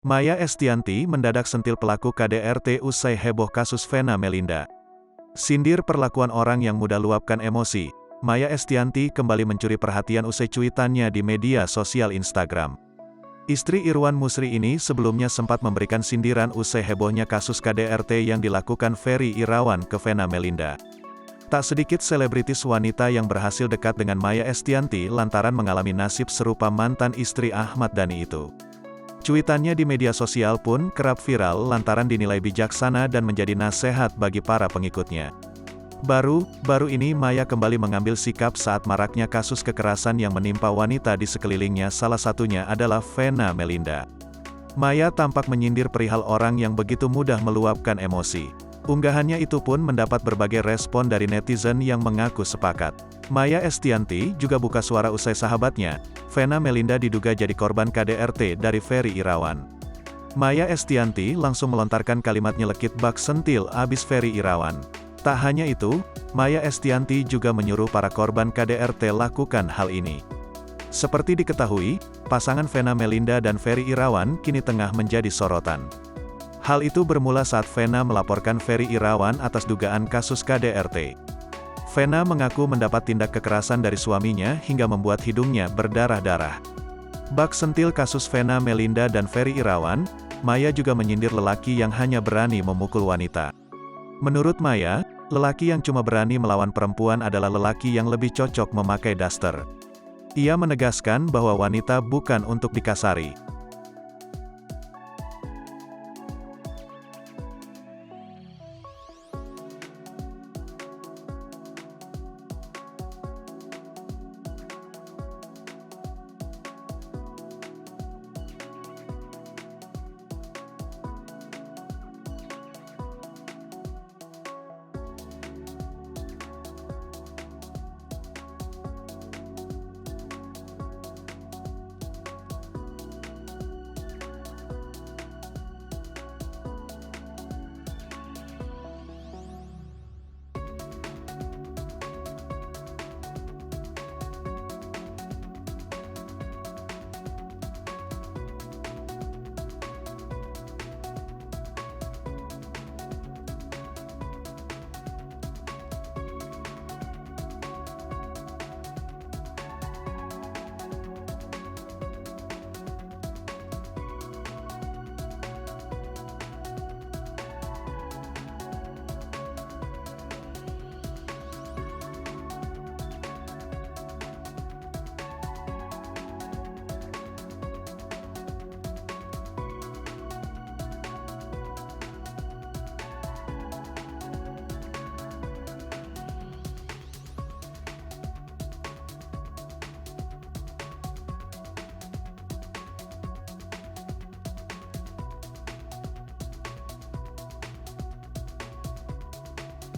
Maya Estianty mendadak sentil pelaku KDRT usai heboh kasus Vena Melinda. Sindir perlakuan orang yang mudah luapkan emosi, Maya Estianty kembali mencuri perhatian usai cuitannya di media sosial Instagram. Istri Irwan Musri ini sebelumnya sempat memberikan sindiran usai hebohnya kasus KDRT yang dilakukan Ferry Irawan ke Vena Melinda. Tak sedikit selebritis wanita yang berhasil dekat dengan Maya Estianty lantaran mengalami nasib serupa mantan istri Ahmad Dhani itu. Cuitannya di media sosial pun kerap viral lantaran dinilai bijaksana dan menjadi nasihat bagi para pengikutnya. Baru ini Maya kembali mengambil sikap saat maraknya kasus kekerasan yang menimpa wanita di sekelilingnya, salah satunya adalah Vena Melinda. Maya tampak menyindir perihal orang yang begitu mudah meluapkan emosi. Unggahannya itu pun mendapat berbagai respon dari netizen yang mengaku sepakat. Maya Estianty juga buka suara usai sahabatnya, Vena Melinda diduga jadi korban KDRT dari Ferry Irawan. Maya Estianty langsung melontarkan kalimat nyelekit bak sentil abis Ferry Irawan. Tak hanya itu, Maya Estianty juga menyuruh para korban KDRT lakukan hal ini. Seperti diketahui, pasangan Vena Melinda dan Ferry Irawan kini tengah menjadi sorotan. Hal itu bermula saat Vena melaporkan Ferry Irawan atas dugaan kasus KDRT. Vena mengaku mendapat tindak kekerasan dari suaminya hingga membuat hidungnya berdarah-darah. Bak sentil kasus Vena Melinda dan Ferry Irawan, Maya juga menyindir lelaki yang hanya berani memukul wanita. Menurut Maya, lelaki yang cuma berani melawan perempuan adalah lelaki yang lebih cocok memakai daster. Ia menegaskan bahwa wanita bukan untuk dikasari.